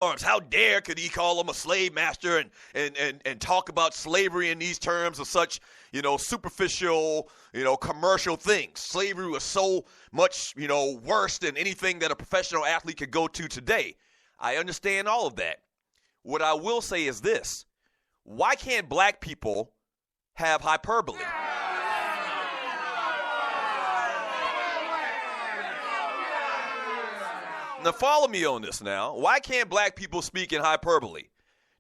arms. How dare could he call him a slave master and talk about slavery in these terms of such, superficial, commercial things. Slavery was so much, worse than anything that a professional athlete could go to today. I understand all of that. What I will say is this. Why can't black people have hyperbole? Now, follow me on this now. Why can't black people speak in hyperbole?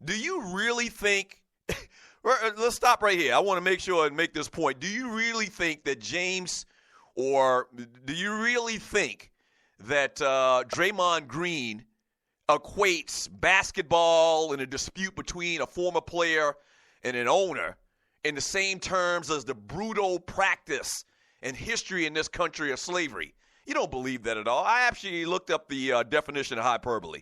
Do you really think – let's stop right here. I want to make sure and make this point. Do you really think that James – or do you really think that Draymond Green equates basketball and a dispute between a former player and an owner in the same terms as the brutal practice and history in this country of slavery? You don't believe that at all. I actually looked up the definition of hyperbole.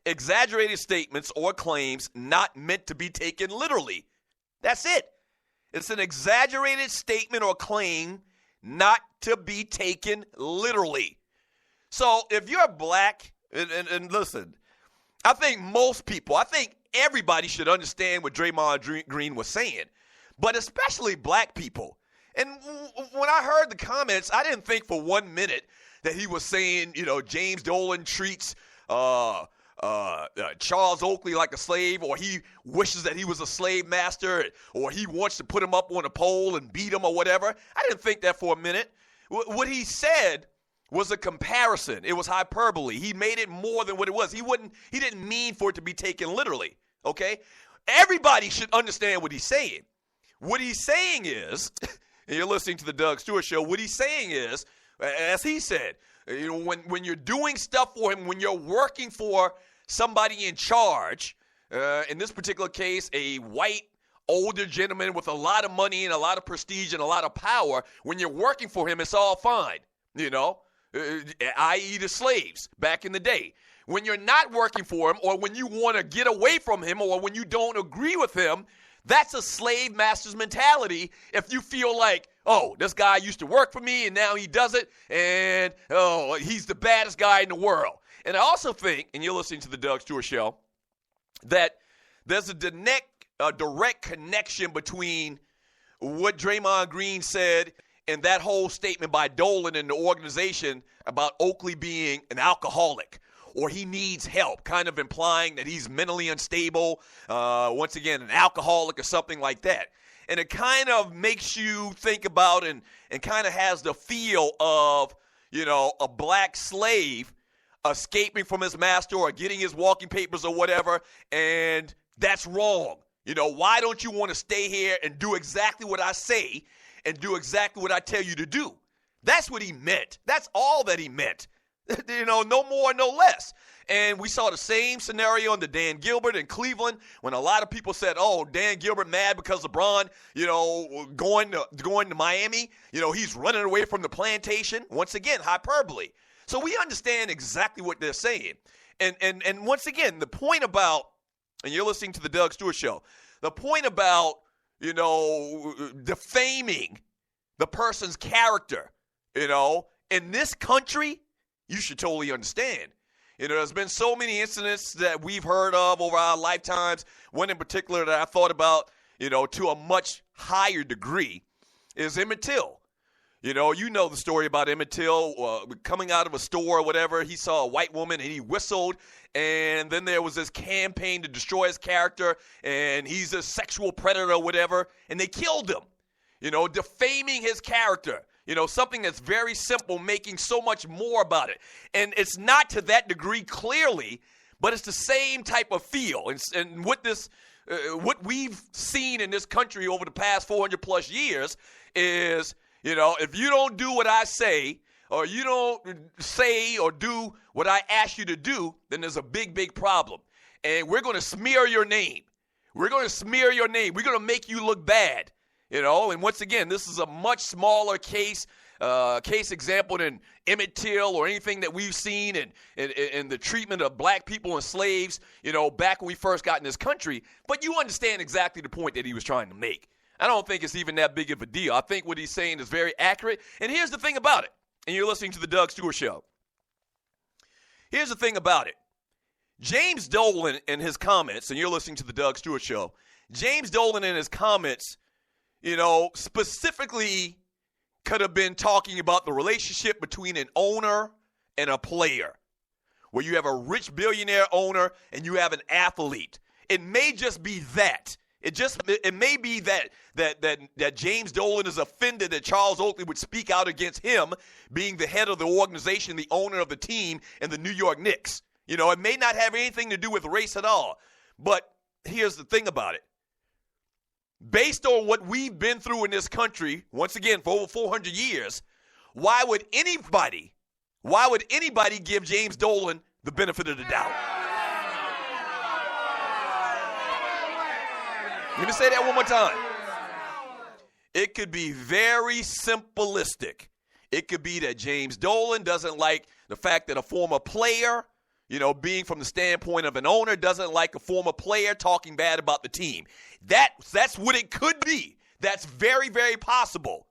Exaggerated statements or claims not meant to be taken literally. That's it. It's an exaggerated statement or claim not to be taken literally. So if you're black, and listen, I think everybody should understand what Draymond Green was saying, but especially black people. And when I heard the comments, I didn't think for 1 minute that he was saying, James Dolan treats Charles Oakley like a slave, or he wishes that he was a slave master, or he wants to put him up on a pole and beat him or whatever. I didn't think that for a minute. What he said was a comparison. It was hyperbole. He made it more than what it was. He didn't mean for it to be taken literally, okay? Everybody should understand what he's saying. What he's saying is, and you're listening to the Doug Stewart Show, what he's saying is, as he said, when you're doing stuff for him, when you're working for somebody in charge, in this particular case, a white older gentleman with a lot of money and a lot of prestige and a lot of power, when you're working for him, it's all fine, i.e. the slaves back in the day. When you're not working for him, or when you want to get away from him, or when you don't agree with him, that's a slave master's mentality. If you feel like, oh, this guy used to work for me and now he doesn't, and he's the baddest guy in the world. And I also think, and you're listening to the Doug Stewart Show, that there's a direct connection between what Draymond Green said and that whole statement by Dolan and the organization about Oakley being an alcoholic, or he needs help, kind of implying that he's mentally unstable, once again, an alcoholic or something like that. And it kind of makes you think about and kind of has the feel of, a black slave escaping from his master or getting his walking papers or whatever, and that's wrong. Why don't you want to stay here and do exactly what I say and do exactly what I tell you to do? That's what he meant. That's all that he meant. No more, no less. And we saw the same scenario in the Dan Gilbert in Cleveland when a lot of people said, oh, Dan Gilbert mad because LeBron, going to Miami. He's running away from the plantation. Once again, hyperbole. So we understand exactly what they're saying. And once again, the point about, and you're listening to the Doug Stewart Show, the point about, defaming the person's character, in this country, you should totally understand. There's been so many incidents that we've heard of over our lifetimes. One in particular that I thought about, to a much higher degree is Emmett Till. You know the story about Emmett Till coming out of a store or whatever. He saw a white woman and he whistled. And then there was this campaign to destroy his character. And he's a sexual predator or whatever. And they killed him, defaming his character. Something that's very simple, making so much more about it. And it's not to that degree clearly, but it's the same type of feel. And what we've seen in this country over the past 400 plus years is, if you don't do what I say, or you don't say or do what I ask you to do, then there's a big, big problem. And we're going to smear your name. We're going to smear your name. We're going to make you look bad. And once again, this is a much smaller case example than Emmett Till or anything that we've seen in the treatment of black people and slaves, back when we first got in this country. But you understand exactly the point that he was trying to make. I don't think it's even that big of a deal. I think what he's saying is very accurate. And here's the thing about it. And you're listening to the Doug Stewart Show. Here's the thing about it. James Dolan in his comments, and you're listening to the Doug Stewart Show, James Dolan in his comments, specifically could have been talking about the relationship between an owner and a player, where you have a rich billionaire owner and you have an athlete. It may just be that. It may be that James Dolan is offended that Charles Oakley would speak out against him being the head of the organization, the owner of the team, and the New York Knicks. It may not have anything to do with race at all. But here's the thing about it. Based on what we've been through in this country, once again, for over 400 years, why would anybody give James Dolan the benefit of the doubt? Let me say that one more time. It could be very simplistic. It could be that James Dolan doesn't like the fact that a former player, being from the standpoint of an owner, doesn't like a former player talking bad about the team. That's what it could be. That's very, very possible.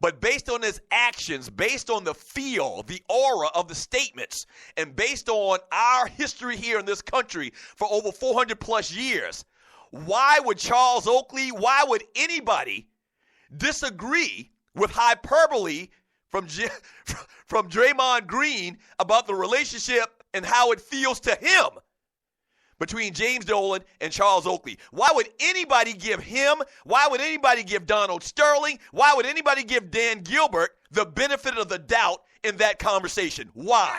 But based on his actions, based on the feel, the aura of the statements, and based on our history here in this country for over 400 plus years, why would Charles Oakley, why would anybody disagree with hyperbole from Draymond Green about the relationship and how it feels to him between James Dolan and Charles Oakley? Why would anybody give him, why would anybody give Donald Sterling, why would anybody give Dan Gilbert the benefit of the doubt in that conversation? Why?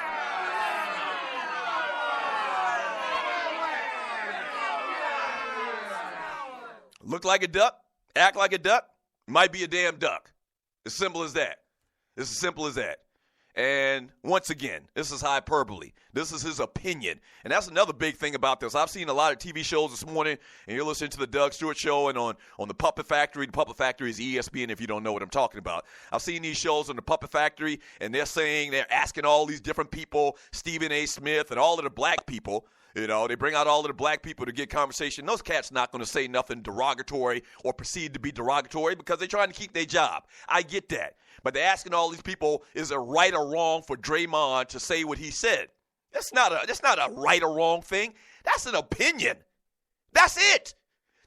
Look like a duck, act like a duck, might be a damn duck. As simple as that. It's as simple as that. And once again, this is hyperbole. This is his opinion. And that's another big thing about this. I've seen a lot of TV shows this morning, and you're listening to the Doug Stewart Show and on the Puppet Factory. The Puppet Factory is ESPN if you don't know what I'm talking about. I've seen these shows on the Puppet Factory, and they're asking all these different people, Stephen A. Smith and all of the black people. They bring out all of the black people to get conversation. Those cats not going to say nothing derogatory or proceed to be derogatory because they're trying to keep their job. I get that. But they're asking all these people, is it right or wrong for Draymond to say what he said? That's not a right or wrong thing. That's an opinion. That's it.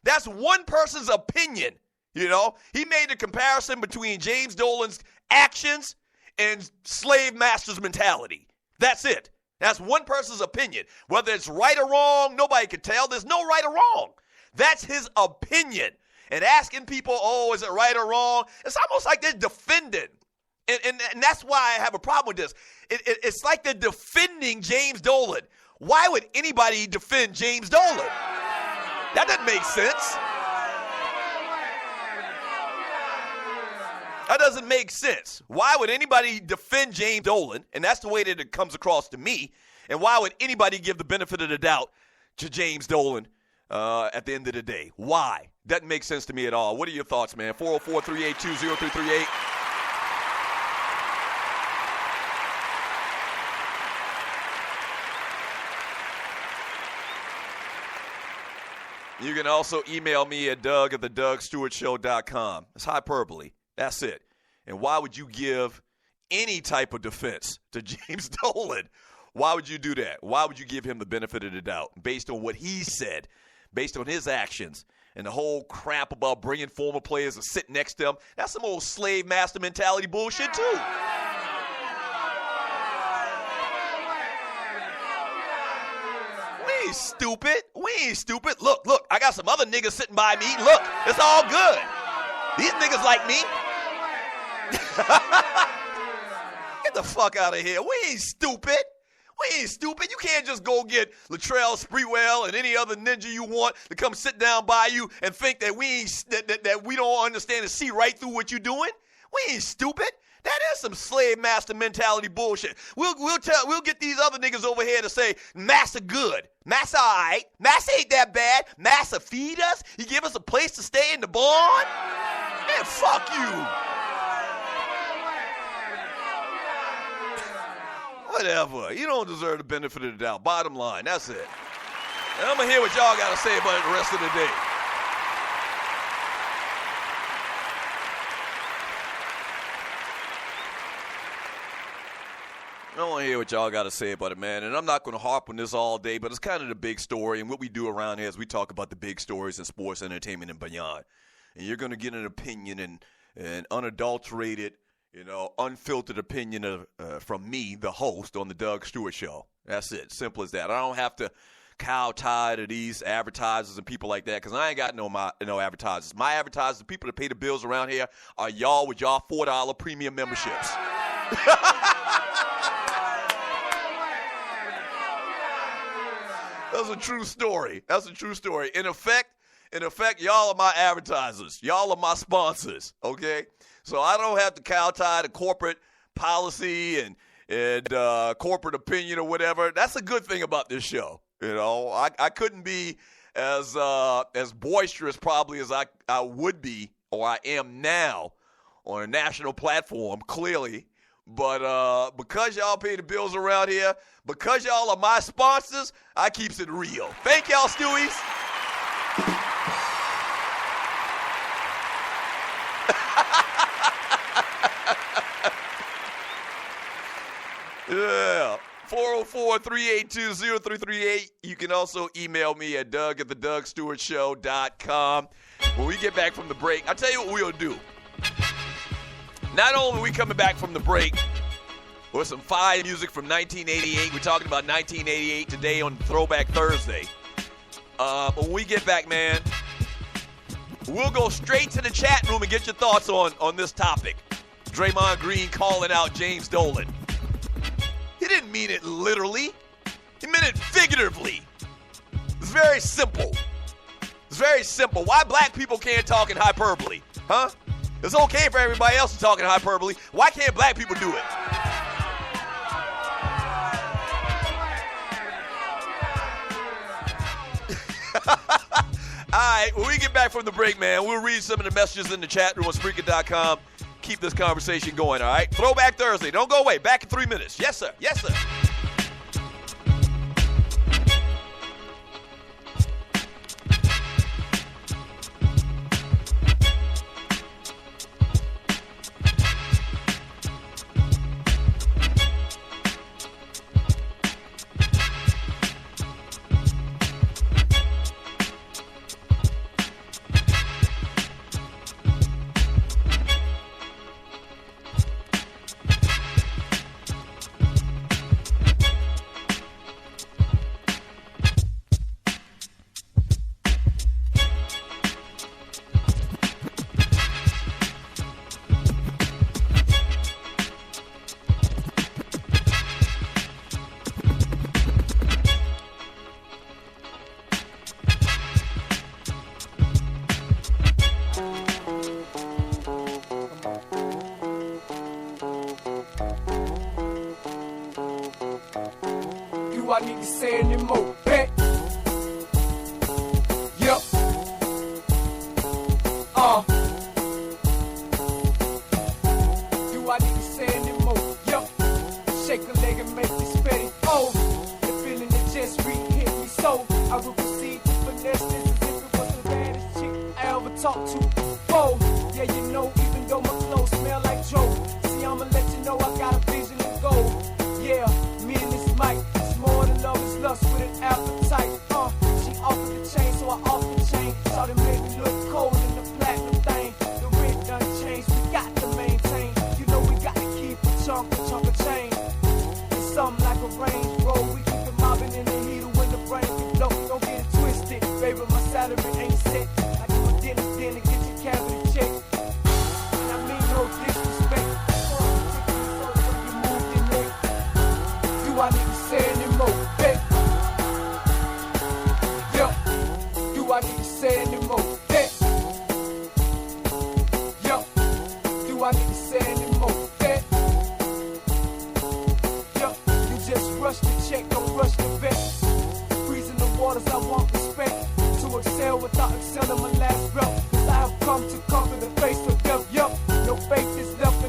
That's one person's opinion. He made a comparison between James Dolan's actions and slave master's mentality. That's it. That's one person's opinion. Whether it's right or wrong, nobody can tell. There's no right or wrong. That's his opinion. And asking people, is it right or wrong? It's almost like they're defending. And that's why I have a problem with this. It's like they're defending James Dolan. Why would anybody defend James Dolan? That doesn't make sense. That doesn't make sense. Why would anybody defend James Dolan? And that's the way that it comes across to me. And why would anybody give the benefit of the doubt to James Dolan at the end of the day? Why? Doesn't make sense to me at all. What are your thoughts, man? 404-382-0338. You can also email me at doug@thedougstewartshow.com. It's hyperbole. That's it. And why would you give any type of defense to James Dolan? Why would you do that? Why would you give him the benefit of the doubt based on what he said, based on his actions, and the whole crap about bringing former players to sit next to him? That's some old slave master mentality bullshit, too. We ain't stupid. We ain't stupid. Look, I got some other niggas sitting by me. Look, it's all good. These niggas like me. Get the fuck out of here. We ain't stupid. We ain't stupid. You can't just go get Latrell Sprewell and any other ninja you want to come sit down by you and think that we ain't that we don't understand and see right through what you're doing. We ain't stupid. That is some slave master mentality bullshit. We'll get these other niggas over here to say Massa good. Massa all right. Massa ain't that bad. Massa feed us. He give us a place to stay in the barn. Man, fuck you. Whatever. You don't deserve the benefit of the doubt. Bottom line, that's it. And I'm going to hear what y'all got to say about it the rest of the day. I want to hear what y'all got to say about it, man. And I'm not going to harp on this all day, but it's kind of the big story. And what we do around here is we talk about the big stories in sports, entertainment, and beyond. And you're going to get an opinion and an unadulterated, unfiltered opinion from me, the host, on the Doug Stewart Show. That's it. Simple as that. I don't have to cow tie to these advertisers and people like that because I ain't got no advertisers. My advertisers, the people that pay the bills around here, are y'all with y'all $4 premium memberships. That's a true story. In effect, y'all are my advertisers. Y'all are my sponsors, okay? So I don't have to cow tie to corporate policy and corporate opinion or whatever. That's a good thing about this show. I couldn't be as boisterous probably as I would be or I am now on a national platform, clearly. But because y'all pay the bills around here, because y'all are my sponsors, I keeps it real. Thank y'all, Stewies. Yeah. 404-382-0338. You can also email me at doug@thedougstewartshow.com. When we get back from the break, I'll tell you what we'll do. Not only are we coming back from the break with some fire music from 1988, we're talking about 1988 today on Throwback Thursday. But when we get back, man, we'll go straight to the chat room and get your thoughts on this topic. Draymond Green calling out James Dolan. He didn't mean it literally. He meant it figuratively. It's very simple. Why black people can't talk in hyperbole? Huh? It's okay for everybody else to talk in hyperbole. Why can't black people do it? All right, when we get back from the break, man, we'll read some of the messages in the chat room on Spreaker.com. Keep this conversation going, all right? Throwback Thursday. Don't go away. Back in 3 minutes. Yes, sir. Yes, sir. I need to say anymore. Bet. Yup. Do I need to say anymore? Yup. Shake a leg and make me steady. Oh, the feeling that just re-hit me so. I will proceed to finesse this as if it was the baddest chick I ever talked to. Oh, yeah, you know, even though my clothes smell like Joe. See, I'ma let you know I got a vision to go. Yeah, me and this mic. More than love is lust with an appetite. She offered the chain, so I offered the chain. Saw them make me look cold in the platinum thing. The rent done changed, we got to maintain. You know we got to keep a chunk of chain. It's something like a Range Rover. We keep it mobbing in the heater when the brain can blow. Don't get it twisted, baby, my salary ain't set. Like you a dentist, then to get your cavity checked. And I mean no disrespect. You move your neck. Do I need to say anymore? Hey. Yo, do I need to say anymore? Hey. Yo, do I need to say anymore? Hey. Yo, you just rush the check, don't rush the bet. Freezing the waters, I want respect. To excel without excelling my last breath. 'Cause I have come to conquer the face of death. Yo, no faith is left.